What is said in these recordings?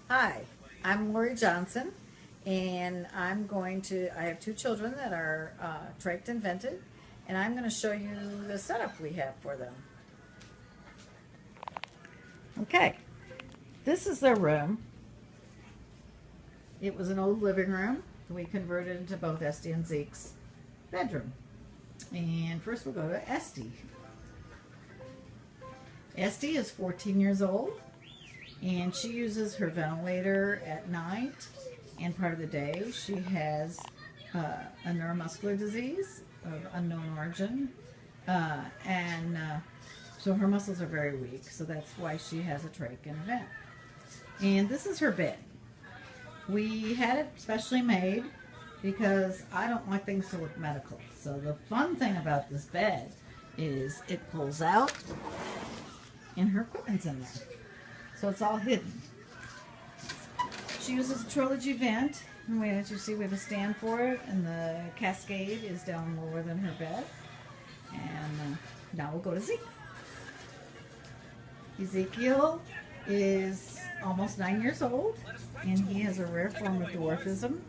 Hi, I'm Lori Johnson, and I have two children that are trached and vented, and I'm going to show you the setup we have for them. Okay, this is their room. It was an old living room. We converted into both Esty and Zeke's bedroom. And first we'll go to Esty. Esty is 14 years old, and she uses her ventilator at night and part of the day. She has a neuromuscular disease of unknown origin, and so her muscles are very weak, so that's why she has a trach and a vent. And this is her bed. We had it specially made because I don't like things to look medical. So the fun thing about this bed is it pulls out and her equipment's in there. So it's all hidden. She uses a Trilogy vent. And as you see, we have a stand for it, and the cascade is down lower than her bed. And now we'll go to Zeke. Ezekiel is almost 9 years old, and he has a rare form of dwarfism.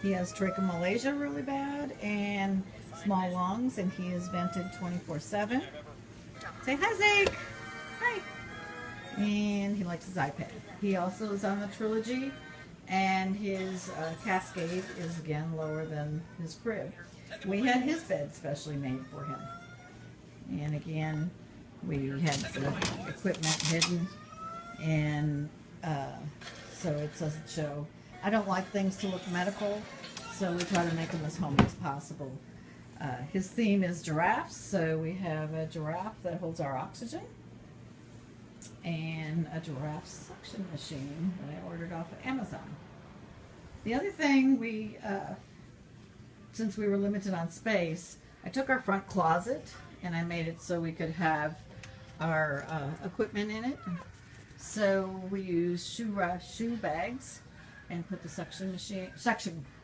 He has trichomalacia really bad and small lungs, and he is vented 24/7. Say hi, Zeke. Hi. And he likes his iPad. He also is on the Trilogy, and his cascade is again lower than his crib. We had his bed specially made for him. And again, we had the equipment hidden, and so it doesn't show. I don't like things to look medical, so we try to make them as homey as possible. His theme is giraffes, so we have a giraffe that holds our oxygen, and a giraffe suction machine that I ordered off of Amazon. The other thing since we were limited on space, I took our front closet and I made it so we could have our equipment in it. So we use shoe bags and put the suction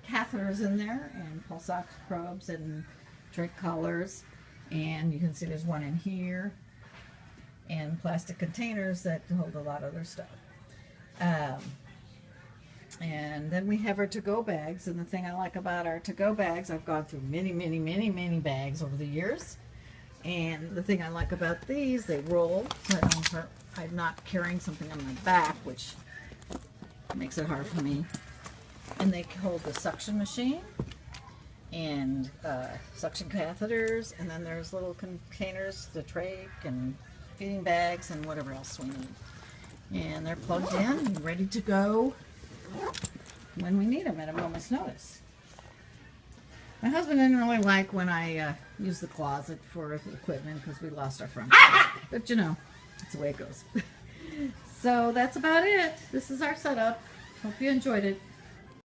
catheters in there, and pulse ox probes and drink collars. And you can see there's one in here, and plastic containers that hold a lot of other stuff. And then we have our to-go bags, and the thing I like about our to-go bags, I've gone through many bags over the years, and the thing I like about these, they roll, so I'm not carrying something on my back, which makes it hard for me. And they hold the suction machine and suction catheters, and then there's little containers, the trach and feeding bags and whatever else we need. And they're plugged in and ready to go when we need them at a moment's notice. My husband didn't really like when I used the closet for the equipment because we lost our front closet. But you know, that's the way it goes. So that's about it. This is our setup. Hope you enjoyed it.